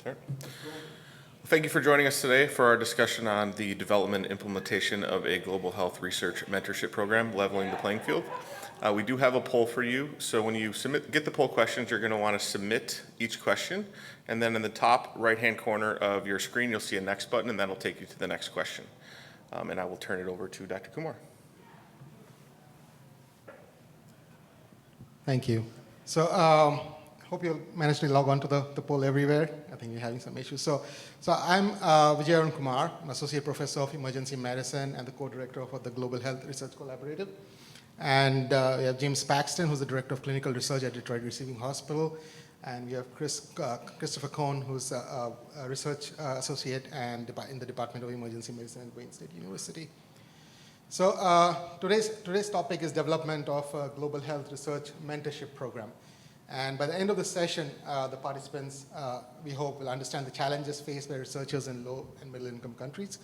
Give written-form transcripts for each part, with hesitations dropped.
Sure. Thank you for joining us today for our discussion on the development and implementation of a global health research mentorship program, Leveling the Playing Field. We do have a poll for you, so when you get the poll questions, you're going to want to submit each question, and then in the top right-hand corner of your screen, you'll see a next button, and that'll take you to the next question. And I will turn it over to Dr. Kumar. Thank you. So hope you'll manage to log on to the poll everywhere. I think you're having some issues. So I'm Wijaya A. Kumar, an associate professor of emergency medicine and the co-director of the Global Health Research Collaborative. And we have James Paxton, who's the director of clinical research at Detroit Receiving Hospital. And we have Christopher Conn, who's a research associate and in the Department of Emergency Medicine at Wayne State University. So today's topic is development of a global health research mentorship program. And by the end of the session, the participants, we hope, will understand the challenges faced by researchers in low and middle income countries,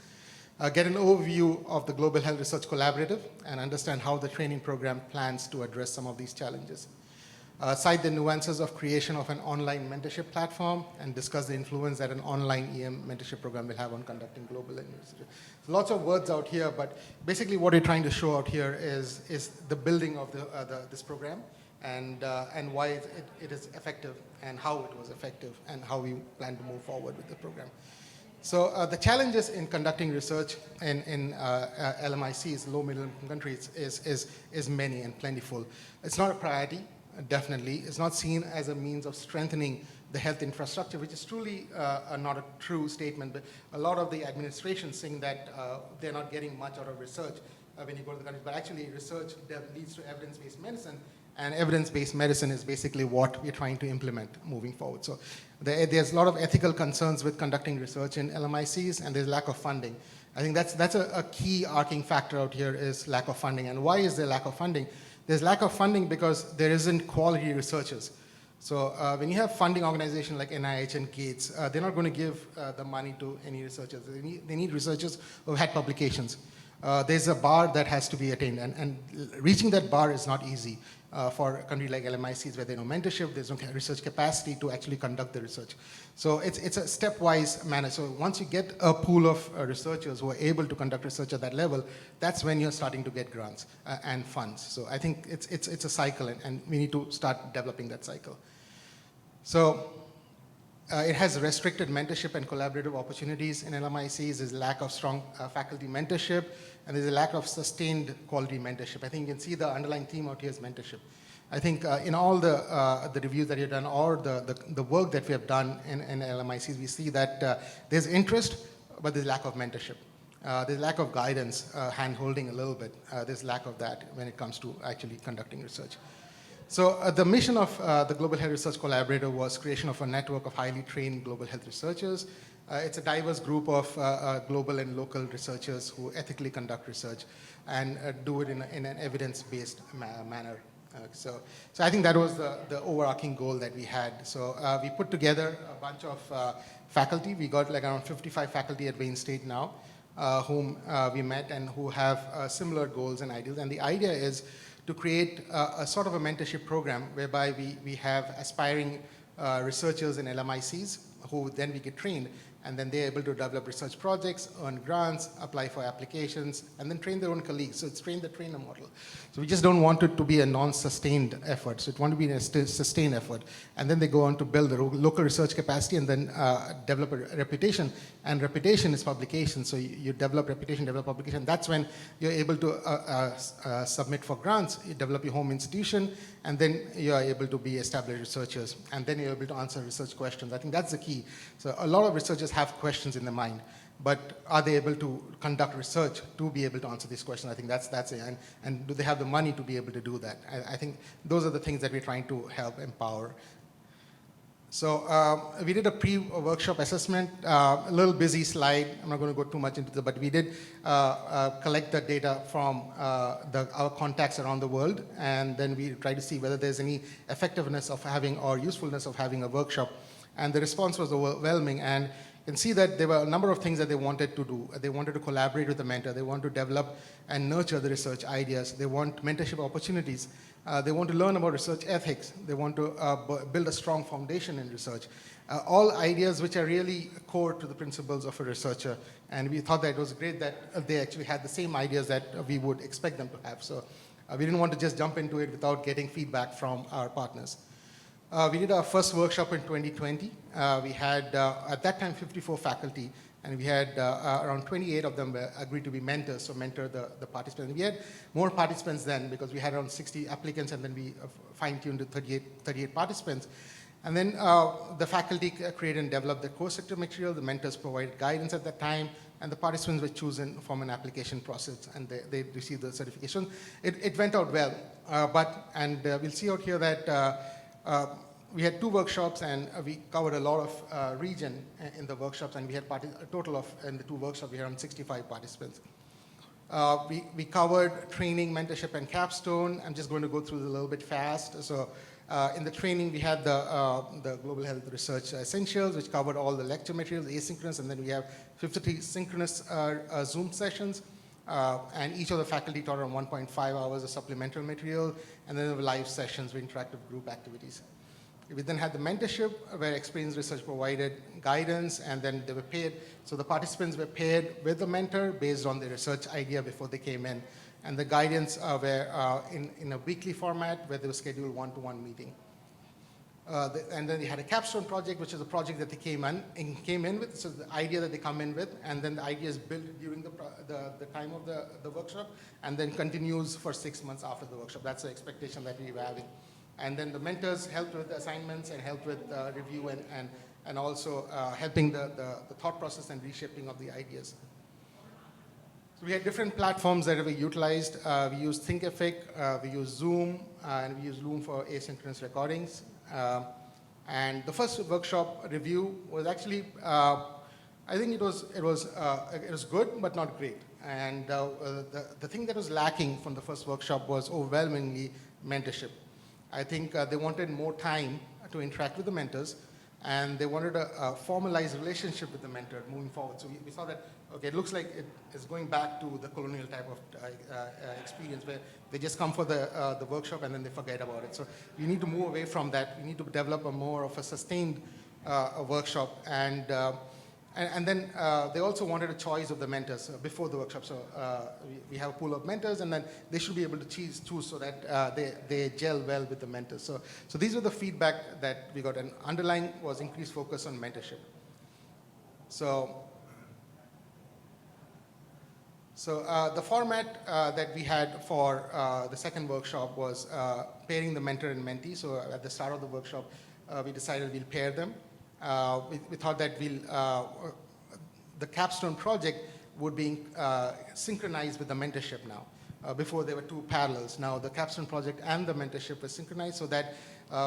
get an overview of the Global Health Research Collaborative, and understand how the training program plans to address some of these challenges. Cite the nuances of creation of an online mentorship platform, and discuss the influence that an online EM mentorship program will have on conducting global research. So lots of words out here, but basically what we're trying to show out here is the building of this program, and why it is effective, and how it was effective, and how we plan to move forward with the program. So the challenges in conducting research in LMICs, low middle income countries, is many and plentiful. It's not a priority. Definitely. It's not seen as a means of strengthening the health infrastructure, which is truly not a true statement, but a lot of the administration saying that they're not getting much out of research when you go to the countries. But actually, research leads to evidence-based medicine, and evidence-based medicine is basically what we're trying to implement moving forward. So there's a lot of ethical concerns with conducting research in LMICs, and there's lack of funding. I think that's a key arcing factor out here is lack of funding. And why is there lack of funding? There's lack of funding because there isn't quality researchers. So when you have funding organizations like NIH and Gates, they're not going to give the money to any researchers. They need researchers who've had publications. There's a bar that has to be attained, and reaching that bar is not easy for a country like LMICs, where there's no mentorship, there's no research capacity to actually conduct the research. So it's a stepwise manner. So once you get a pool of researchers who are able to conduct research at that level, that's when you're starting to get grants and funds. So I think it's a cycle, and we need to start developing that cycle. So it has restricted mentorship and collaborative opportunities in LMICs. There's lack of strong faculty mentorship, and there's a lack of sustained quality mentorship. I think you can see the underlying theme out here is mentorship. I think in all the reviews that you've done, or the work that we have done in LMICs, we see that there's interest, but there's lack of mentorship. There's lack of guidance, hand-holding a little bit. There's lack of that when it comes to actually conducting research. So the mission of the Global Health Research Collaborative was creation of a network of highly trained global health researchers. It's a diverse group of global and local researchers who ethically conduct research and do it in an evidence-based manner. So I think that was the overarching goal that we had. So we put together a bunch of faculty. We got like around 55 faculty at Wayne State now, whom we met and who have similar goals and ideals. And the idea is to create a sort of a mentorship program whereby we have aspiring researchers in LMICs who then we get trained, and then they're able to develop research projects, earn grants, apply for applications, and then train their own colleagues. So it's train the trainer model. So we just don't want it to be a non-sustained effort. So it want to be a sustained effort. And then they go on to build the local research capacity and then develop a reputation. And reputation is publication. So you develop reputation, develop publication. That's when you're able to submit for grants. You develop your home institution, and then you are able to be established researchers. And then you're able to answer research questions. I think that's the key. So a lot of researchers have questions in their mind, but are they able to conduct research to be able to answer these questions? I think that's it. And do they have the money to be able to do that? I think those are the things that we're trying to help empower. So we did a pre-workshop assessment, a little busy slide. I'm not going to go too much into that, but we did collect the data from our contacts around the world, and then we tried to see whether there's any effectiveness of having or usefulness of having a workshop. And the response was overwhelming, and you can see that there were a number of things that they wanted to do. They wanted to collaborate with the mentor. They want to develop and nurture the research ideas. They want mentorship opportunities. They want to learn about research ethics. They want to build a strong foundation in research. All ideas which are really core to the principles of a researcher. And we thought that it was great that they actually had the same ideas that we would expect them to have. So we didn't want to just jump into it without getting feedback from our partners. We did our first workshop in 2020. We had, at that time, 54 faculty, and we had around 28 of them agreed to be mentors, so mentor the participants. We had more participants then because we had around 60 applicants, and then we fine-tuned to 38 participants. And then the faculty created and developed the core sector material, the mentors provided guidance at that time, and the participants were chosen from an application process, and they received the certification. It went out well, we'll see out here that we had 2 workshops, and we covered a lot of region in the workshops, and we had a total of, in the 2 workshops, we had around 65 participants. We covered training, mentorship, and capstone. I'm just going to go through this a little bit fast. So in the training, we had the Global Health Research Essentials, which covered all the lecture materials, asynchronous, and then we have 53 synchronous Zoom sessions. And each of the faculty taught around 1.5 hours of supplemental material, and then there were live sessions with interactive group activities. We then had the mentorship, where experienced research provided guidance, and then they were paired. So the participants were paired with the mentor based on the research idea before they came in. And the guidance were in a weekly format where they were scheduled one-to-one meeting. And then they had a capstone project, which is a project that they came in with, so the idea that they come in with, and then the idea is built during the time of the workshop, and then continues for 6 months after the workshop. That's the expectation that we were having. And then the mentors helped with the assignments and helped with review and also helping the thought process and reshaping of the ideas. So we had different platforms that we utilized. We used Thinkific, we used Zoom, and we used Loom for asynchronous recordings. And the first workshop review was actually, I think it was good, but not great. And the thing that was lacking from the first workshop was overwhelmingly mentorship. I think they wanted more time to interact with the mentors, and they wanted a formalized relationship with the mentor moving forward. So we saw that, okay, it looks like it is going back to the colonial type of experience where they just come for the workshop and then they forget about it. So you need to move away from that. You need to develop a more of a sustained workshop. And then they also wanted a choice of the mentors before the workshop. So we have a pool of mentors, and then they should be able to choose so that they gel well with the mentors. So these were the feedback that we got. And underlying was increased focus on mentorship. So the format that we had for the second workshop was pairing the mentor and mentee. So at the start of the workshop, we decided we'll pair them. We thought that the capstone project would be synchronized with the mentorship now. Before there were 2 parallels. Now the capstone project and the mentorship were synchronized so that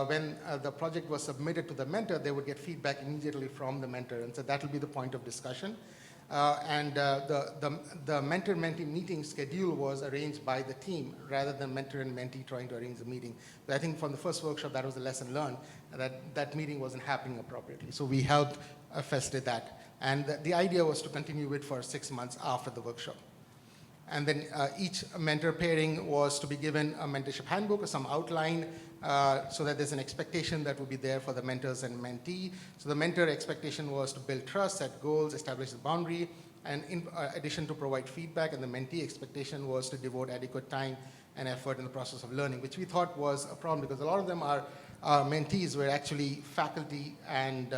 when the project was submitted to the mentor, they would get feedback immediately from the mentor. And so that will be the point of discussion. The mentor-mentee meeting schedule was arranged by the team rather than mentor and mentee trying to arrange the meeting. But I think from the first workshop, that was a lesson learned, that meeting wasn't happening appropriately. So we helped facilitate that. And the idea was to continue it for 6 months after the workshop. And then each mentor pairing was to be given a mentorship handbook or some outline so that there's an expectation that will be there for the mentors and mentee. So the mentor expectation was to build trust, set goals, establish the boundary, and in addition to provide feedback. And the mentee expectation was to devote adequate time and effort in the process of learning, which we thought was a problem because a lot of them are mentees were actually faculty and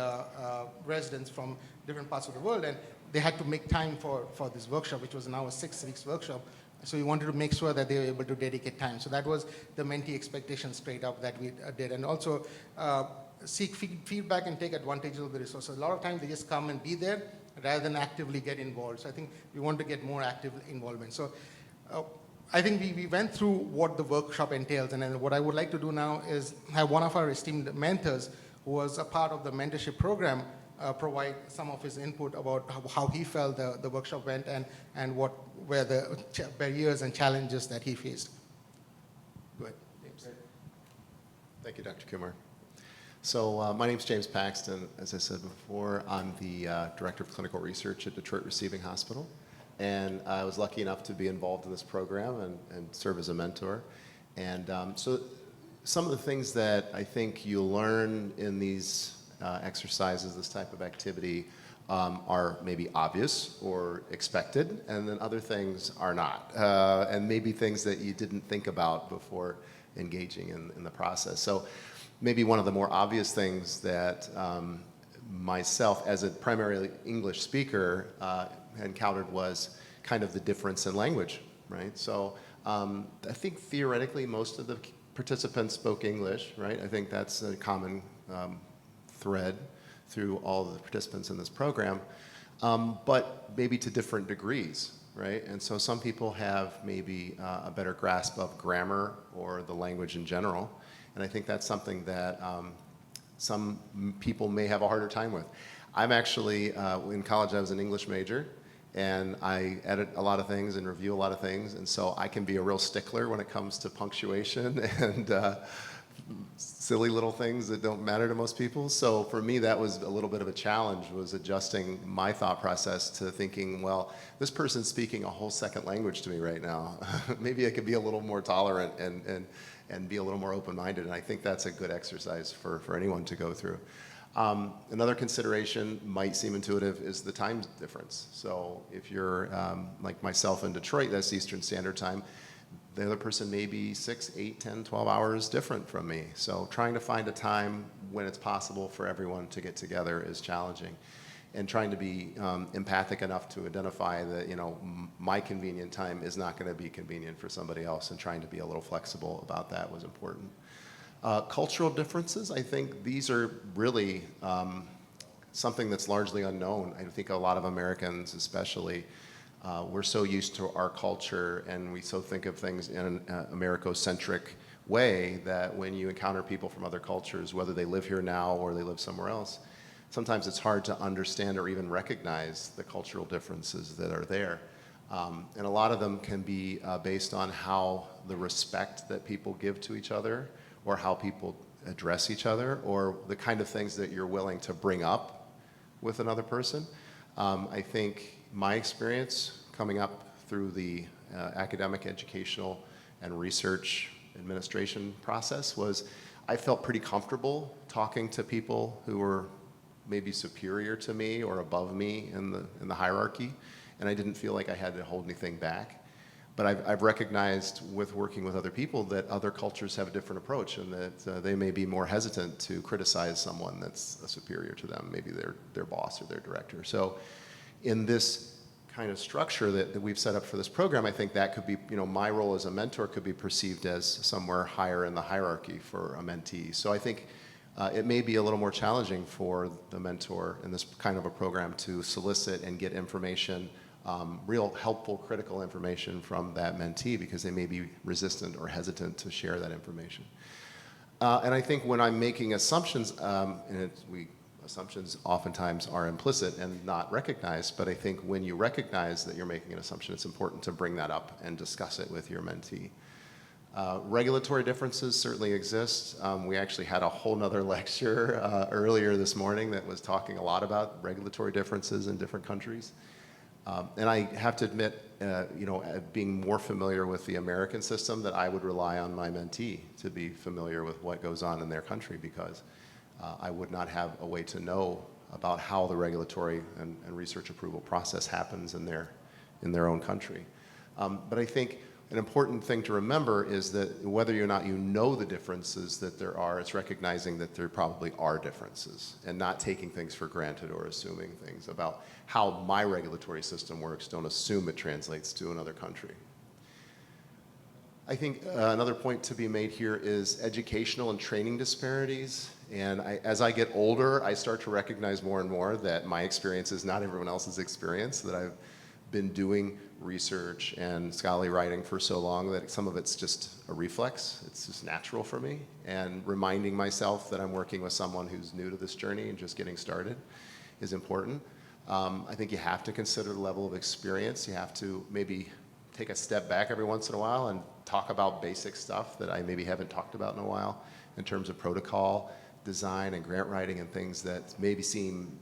residents from different parts of the world. And they had to make time for this workshop, which was now a 6 weeks workshop. So we wanted to make sure that they were able to dedicate time. So that was the mentee expectation straight up that we did. And also seek feedback and take advantage of the resources. A lot of times they just come and be there rather than actively get involved. So I think we want to get more active involvement. So I think we went through what the workshop entails. And then what I would like to do now is have one of our esteemed mentors who was a part of the mentorship program provide some of his input about how he felt the workshop went and what were the barriers and challenges that he faced. Go ahead, James. Thank you, Dr. Kumar. So my name is James Paxton. As I said before, I'm the Director of Clinical Research at Detroit Receiving Hospital. And I was lucky enough to be involved in this program and serve as a mentor. And so some of the things that I think you learn in these exercises, this type of activity, are maybe obvious or expected, and then other things are not, and maybe things that you didn't think about before engaging in the process. So maybe one of the more obvious things that myself, as a primarily English speaker, encountered was kind of the difference in language, right? So I think theoretically most of the participants spoke English, right? I think that's a common thread through all the participants in this program, but maybe to different degrees, right? And so some people have maybe a better grasp of grammar or the language in general, and I think that's something that some people may have a harder time with. I'm actually, in college I was an English major, and I edit a lot of things and review a lot of things, and so I can be a real stickler when it comes to punctuation and silly little things that don't matter to most people. So for me, that was a little bit of a challenge, was adjusting my thought process to thinking, well, this person's speaking a whole second language to me right now. Maybe I could be a little more tolerant and be a little more open-minded, and I think that's a good exercise for anyone to go through. Another consideration, might seem intuitive, is the time difference. So if you're like myself in Detroit, that's Eastern Standard Time. The other person may be 6, 8, 10, 12 hours different from me. So trying to find a time when it's possible for everyone to get together is challenging. And trying to be empathic enough to identify that, you know, my convenient time is not going to be convenient for somebody else, and trying to be a little flexible about that was important. Cultural differences, I think these are really something that's largely unknown. I think a lot of Americans especially, we're so used to our culture, and we so think of things in an Americocentric way that when you encounter people from other cultures, whether they live here now or they live somewhere else, sometimes it's hard to understand or even recognize the cultural differences that are there. And a lot of them can be based on how the respect that people give to each other, or how people address each other, or the kind of things that you're willing to bring up with another person. I think my experience coming up through the academic, educational, and research administration process was I felt pretty comfortable talking to people who were maybe superior to me or above me in the hierarchy, and I didn't feel like I had to hold anything back. But I've recognized with working with other people that other cultures have a different approach, and that they may be more hesitant to criticize someone that's superior to them, maybe their boss or their director. So in this kind of structure that we've set up for this program, I think that could be, you know, my role as a mentor could be perceived as somewhere higher in the hierarchy for a mentee. So I think it may be a little more challenging for the mentor in this kind of a program to solicit and get information, real helpful, critical information from that mentee, because they may be resistant or hesitant to share that information. And I think when I'm making assumptions, assumptions oftentimes are implicit and not recognized, but I think when you recognize that you're making an assumption, it's important to bring that up and discuss it with your mentee. Regulatory differences certainly exist. We actually had a whole nother lecture earlier this morning that was talking a lot about regulatory differences in different countries. And I have to admit, being more familiar with the American system, that I would rely on my mentee to be familiar with what goes on in their country, because I would not have a way to know about how the regulatory and research approval process happens in their own country. But I think an important thing to remember is that whether or not you know the differences that there are, it's recognizing that there probably are differences, and not taking things for granted or assuming things about how my regulatory system works. Don't assume it translates to another country. I think another point to be made here is educational and training disparities. And as I get older, I start to recognize more and more that my experience is not everyone else's experience, that I've been doing research and scholarly writing for so long that some of it's just a reflex. It's just natural for me. And reminding myself that I'm working with someone who's new to this journey and just getting started is important. I think you have to consider the level of experience. You have to maybe take a step back every once in a while and talk about basic stuff that I maybe haven't talked about in a while in terms of protocol, design, and grant writing, and things that maybe seem,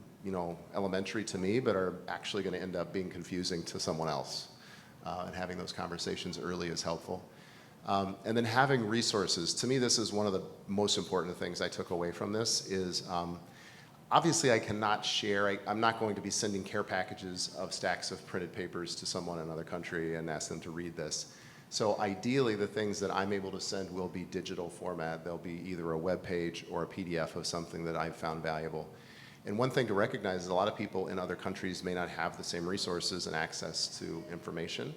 elementary to me, but are actually going to end up being confusing to someone else. And having those conversations early is helpful. And then having resources. To me, this is one of the most important things I took away from this is obviously I cannot share, I'm not going to be sending care packages of stacks of printed papers to someone in another country and ask them to read this. So ideally, the things that I'm able to send will be digital format. They'll be either a web page or a PDF of something that I've found valuable. And one thing to recognize is a lot of people in other countries may not have the same resources and access to information.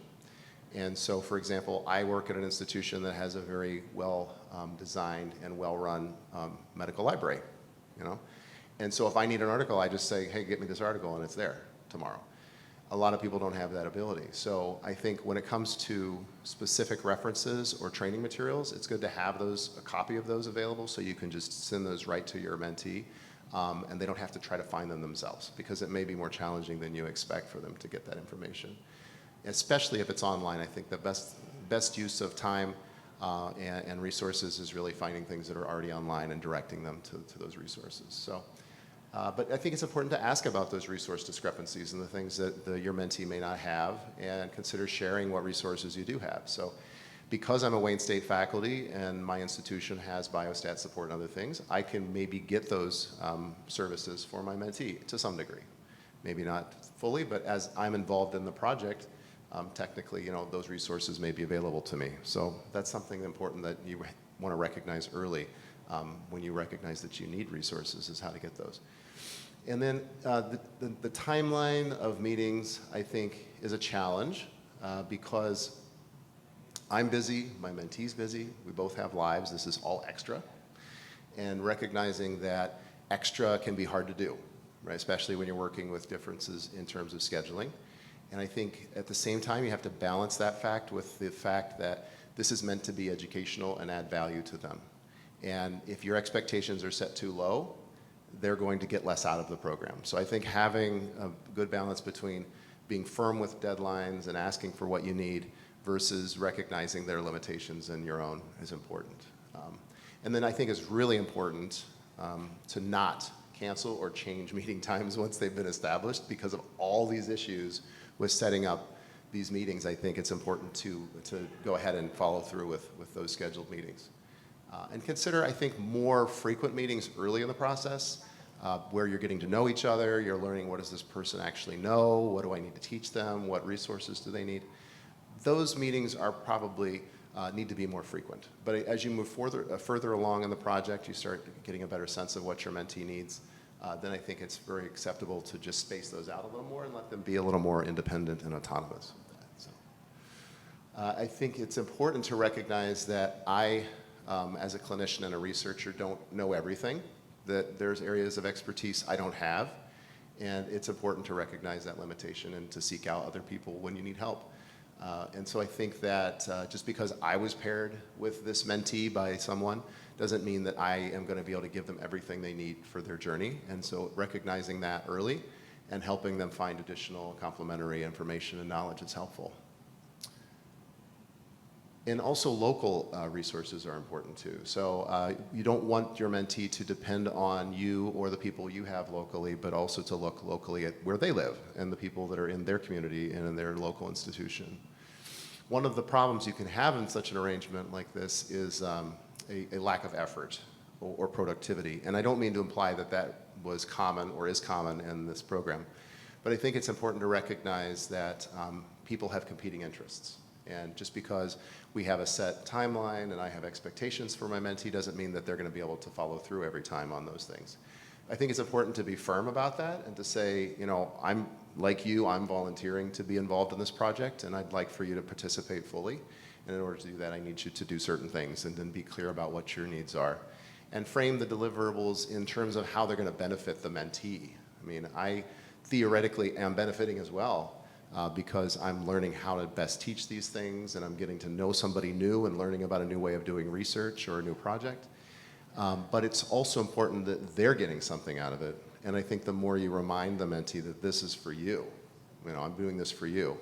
And so, for example, I work at an institution that has a very well designed and well-run medical library, you know? And so if I need an article, I just say, hey, get me this article, and it's there tomorrow. A lot of people don't have that ability. So I think when it comes to specific references or training materials, it's good to have those, a copy of those available so you can just send those right to your mentee, and they don't have to try to find them themselves, because it may be more challenging than you expect for them to get that information. Especially if it's online, I think the best use of time and resources is really finding things that are already online and directing them to those resources. So, but I think it's important to ask about those resource discrepancies and the things that your mentee may not have, and consider sharing what resources you do have. So because I'm a Wayne State faculty and my institution has biostat support and other things, I can maybe get those services for my mentee to some degree. Maybe not fully, but as I'm involved in the project, technically, you know, those resources may be available to me. So that's something important that you want to recognize early when you recognize that you need resources, is how to get those. And then the timeline of meetings, I think, is a challenge because I'm busy, my mentee's busy, we both have lives, this is all extra. And recognizing that extra can be hard to do, right? Especially when you're working with differences in terms of scheduling. And I think at the same time, you have to balance that fact with the fact that this is meant to be educational and add value to them. And if your expectations are set too low, they're going to get less out of the program. So I think having a good balance between being firm with deadlines and asking for what you need versus recognizing their limitations and your own is important. And then I think it's really important to not cancel or change meeting times once they've been established, because of all these issues with setting up these meetings. I think it's important to go ahead and follow through with those scheduled meetings. And consider, I think, more frequent meetings early in the process where you're getting to know each other, you're learning what does this person actually know, what do I need to teach them, what resources do they need. Those meetings are probably need to be more frequent. But as you move further along in the project, you start getting a better sense of what your mentee needs. Then I think it's very acceptable to just space those out a little more and let them be a little more independent and autonomous with that. So, I think it's important to recognize that I, as a clinician and a researcher, don't know everything, that there's areas of expertise I don't have, and it's important to recognize that limitation and to seek out other people when you need help. And so I think that just because I was paired with this mentee by someone doesn't mean that I am going to be able to give them everything they need for their journey. And so recognizing that early and helping them find additional complementary information and knowledge is helpful. And also local resources are important too. So you don't want your mentee to depend on you or the people you have locally, but also to look locally at where they live and the people that are in their community and in their local institution. One of the problems you can have in such an arrangement like this is a lack of effort or productivity. And I don't mean to imply that that was common or is common in this program, but I think it's important to recognize that people have competing interests. And just because we have a set timeline and I have expectations for my mentee doesn't mean that they're going to be able to follow through every time on those things. I think it's important to be firm about that and to say, you know, I'm like you, I'm volunteering to be involved in this project and I'd like for you to participate fully. And in order to do that, I need you to do certain things and then be clear about what your needs are. And frame the deliverables in terms of how they're going to benefit the mentee. I mean, I theoretically am benefiting as well. Because I'm learning how to best teach these things and I'm getting to know somebody new and learning about a new way of doing research or a new project. But it's also important that they're getting something out of it. And I think the more you remind the mentee that this is for you, you know, I'm doing this for you,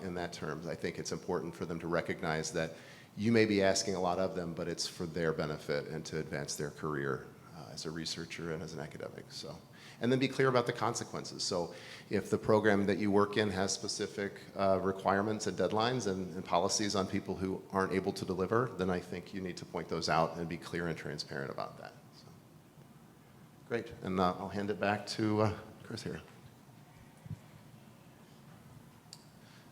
in that terms, I think it's important for them to recognize that you may be asking a lot of them, but it's for their benefit and to advance their career as a researcher and as an academic. So, and then be clear about the consequences. So if the program that you work in has specific requirements and deadlines and policies on people who aren't able to deliver, then I think you need to point those out and be clear and transparent about that. So, great, and I'll hand it back to Chris here.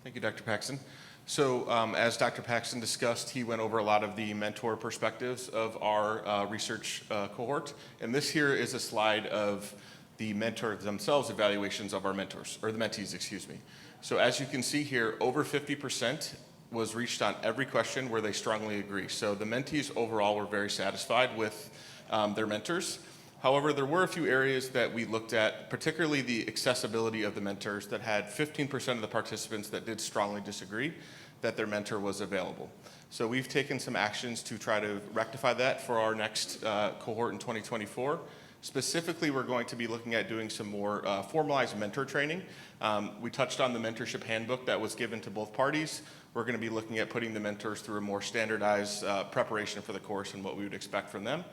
Thank you, Dr. Paxton. So as Dr. Paxton discussed, he went over a lot of the mentor perspectives of our research cohort. And this here is a slide of the mentors themselves evaluations of our mentors, or the mentees, excuse me. So as you can see here, over 50% was reached on every question where they strongly agree. So the mentees overall were very satisfied with their mentors. However, there were a few areas that we looked at, particularly the accessibility of the mentors, that had 15% of the participants that did strongly disagree that their mentor was available. So we've taken some actions to try to rectify that for our next cohort in 2024. Specifically, we're going to be looking at doing some more formalized mentor training. We touched on the mentorship handbook that was given to both parties. We're going to be looking at putting the mentors through a more standardized preparation for the course and what we would expect from them.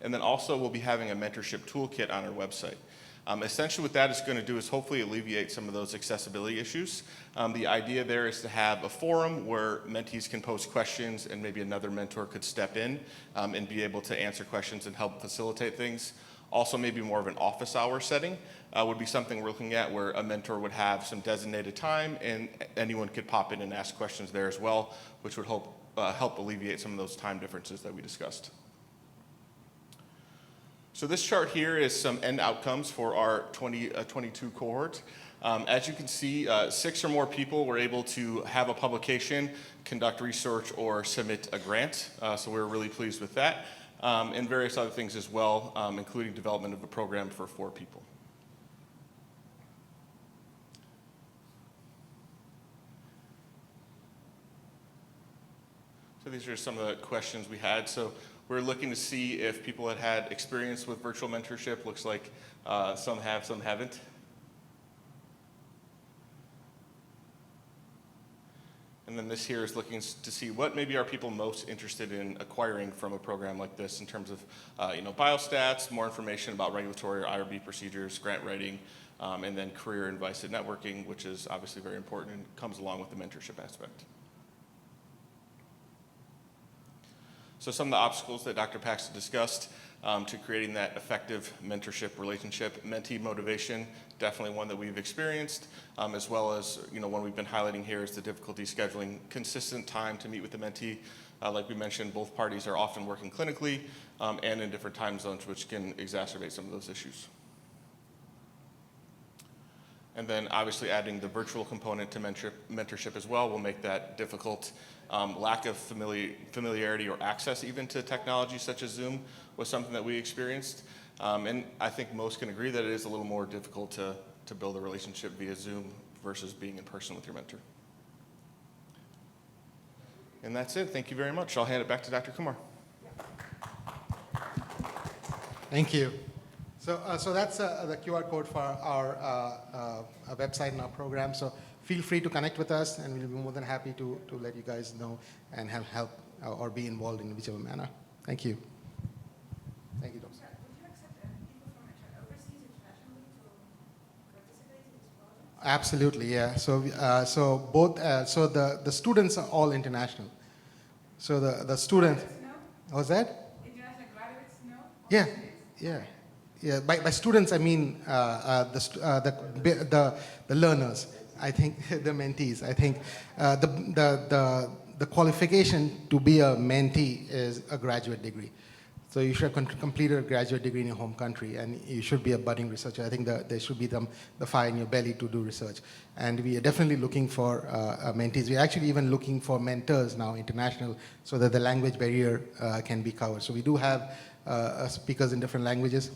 And then also we'll be having a mentorship toolkit on our website. Essentially what that is going to do is hopefully alleviate some of those accessibility issues. The idea there is to have a forum where mentees can pose questions and maybe another mentor could step in and be able to answer questions and help facilitate things. Also maybe more of an office hour setting would be something we're looking at, where a mentor would have some designated time and anyone could pop in and ask questions there as well, which would help alleviate some of those time differences that we discussed. So this chart here is some end outcomes for our 2022 cohort. As you can see, 6 or more people were able to have a publication, conduct research, or submit a grant. So we're really pleased with that. And various other things as well, including development of a program for 4 people. So these are some of the questions we had. So we're looking to see if people had had experience with virtual mentorship. Looks like some have, some haven't. And then this here is looking to see what maybe are people most interested in acquiring from a program like this in terms of biostats, more information about regulatory or IRB procedures, grant writing, and then career advice and networking, which is obviously very important and comes along with the mentorship aspect. So some of the obstacles that Dr. Paxton discussed to creating that effective mentorship relationship, mentee motivation, definitely one that we've experienced, as well as one we've been highlighting here is the difficulty scheduling consistent time to meet with the mentee. Like we mentioned, both parties are often working clinically and in different time zones, which can exacerbate some of those issues. And then obviously adding the virtual component to mentorship as well will make that difficult. Lack of familiarity or access even to technology such as Zoom was something that we experienced. And I think most can agree that it is a little more difficult to build a relationship via Zoom versus being in person with your mentor. And that's it. Thank you very much. I'll hand it back to Dr. Kumar. Thank you. So that's the QR code for our website and our program. So feel free to connect with us, and we'll be more than happy to let you guys know and have help or be involved in whichever manner. Thank you. Thank you, Dr. Would you accept people from overseas internationally to participate in this project? Absolutely, yeah. So both the students are all international. So the students. No? Was that? International graduates, no? Yeah, yeah. Yeah, by students I mean the learners. I think the mentees. I think the qualification to be a mentee is a graduate degree. So you should have completed a graduate degree in your home country, and you should be a budding researcher. I think there should be the fire in your belly to do research. And we are definitely looking for mentees. We're actually even looking for mentors now, international, so that the language barrier can be covered. So we do have speakers in different languages.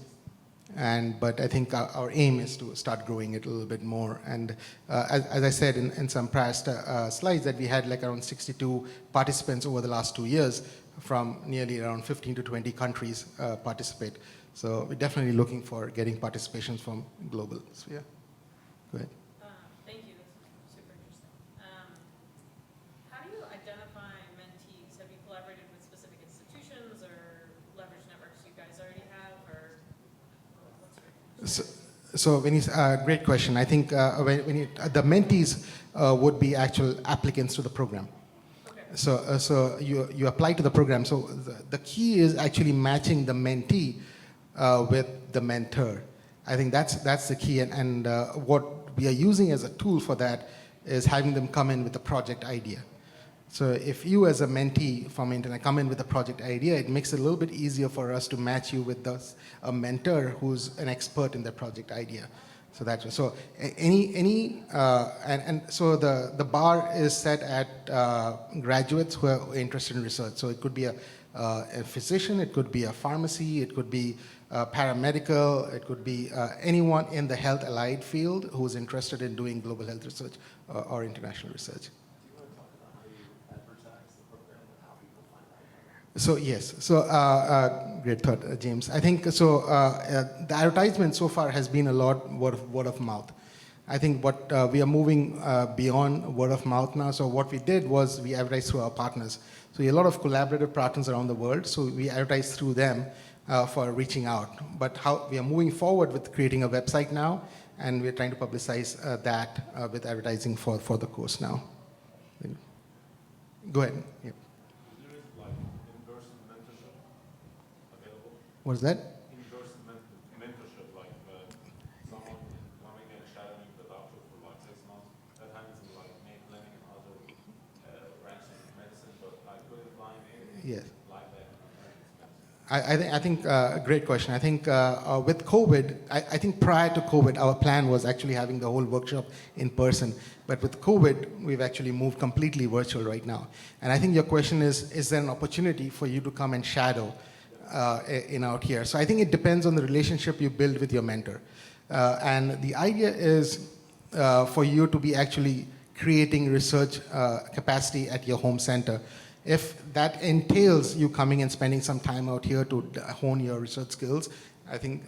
But I think our aim is to start growing it a little bit more. And as I said in some prior slides, that we had like around 62 participants over the last 2 years from nearly around 15 to 20 countries participate. So we're definitely looking for getting participations from global. So yeah, go ahead. Thank you. That's super interesting. How do you identify mentees? Have you collaborated with specific institutions or leverage networks you guys already have? Or So when you, great question. I think the mentees would be actual applicants to the program. So you apply to the program. So the key is actually matching the mentee with the mentor. I think that's the key. And what we are using as a tool for that is having them come in with a project idea. So if you as a mentee from internet come in with a project idea, it makes it a little bit easier for us to match you with a mentor who's an expert in the project idea. So that's so so the bar is set at graduates who are interested in research. So it could be a physician, it could be a pharmacy, it could be paramedical, it could be anyone in the health allied field who's interested in doing global health research or international research. So yes, so great thought, James. I think so. The advertisement so far has been a lot word of mouth. I think what we are moving beyond word of mouth now. So what we did was we advertised through our partners. So a lot of collaborative partners around the world. So we advertise through them for reaching out. But how we are moving forward with creating a website now, and we're trying to publicize that with advertising for the course now. Go ahead. Yep. What's that? In-person mentorship, like someone coming and shadowing the doctor for like 6 months. That happens in like Mayo Clinic and other branches of medicine, but like with blind Yes. like that. I think a great question. I think with COVID, I think prior to COVID, our plan was actually having the whole workshop in person. But with COVID, we've actually moved completely virtual right now. And I think your question is there an opportunity for you to come and shadow out here? So I think it depends on the relationship you build with your mentor. And the idea is for you to be actually creating research capacity at your home center. If that entails you coming and spending some time out here to hone your research skills, I think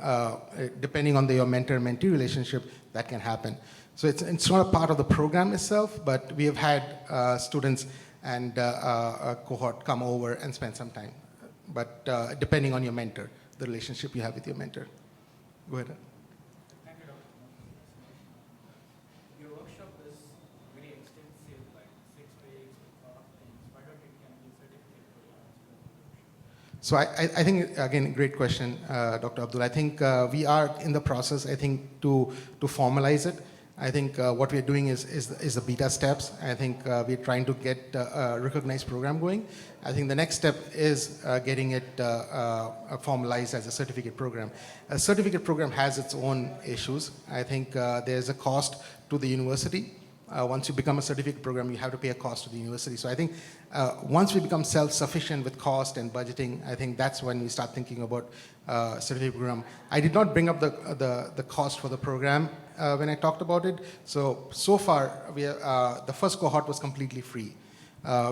depending on your mentor-mentee relationship, that can happen. So it's not a part of the program itself, but we have had students and a cohort come over and spend some time. But depending on your mentor, the relationship you have with your mentor. Go ahead. Thank you, Dr. Your workshop is very extensive, like 6 weeks, with a lot of things. Why don't you can be certificate program? So I think, again, great question, Dr. Abdul. I think we are in the process, I think, to formalize it. I think what we're doing is the beta steps. I think we're trying to get a recognized program going. I think the next step is getting it formalized as a certificate program. A certificate program has its own issues. I think there's a cost to the university. Once you become a certificate program, you have to pay a cost to the university. So I think once we become self-sufficient with cost and budgeting, I think that's when we start thinking about certificate program. I did not bring up the cost for the program when I talked about it. So far, the first cohort was completely free.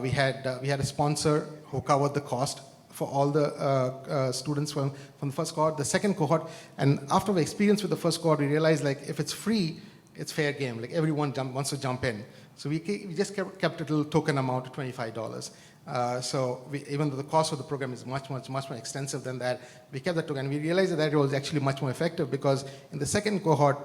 We had a sponsor who covered the cost for all the students from the first cohort. The second cohort, and after the experience with the first cohort, we realized like if it's free, it's fair game. Like everyone wants to jump in. So we just kept a little token amount of $25. Even though the cost of the program is much more extensive than that, we kept that token. We realized that it was actually much more effective because in the second cohort,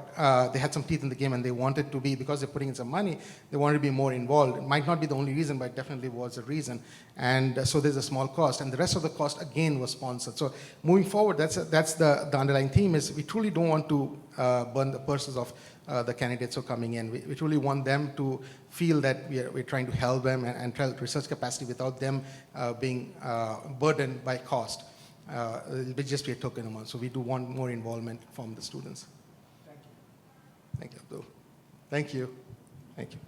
they had some teeth in the game and they wanted to be, because they're putting in some money, they wanted to be more involved. It might not be the only reason, but it definitely was a reason. And so there's a small cost. And the rest of the cost, again, was sponsored. So moving forward, that's the underlying theme is we truly don't want to burn the purses of the candidates who are coming in. We truly want them to feel that we're trying to help them and try research capacity without them being burdened by cost. It'll just be a token amount. So we do want more involvement from the students. Thank you. Thank you, Abdul. Thank you. Thank you.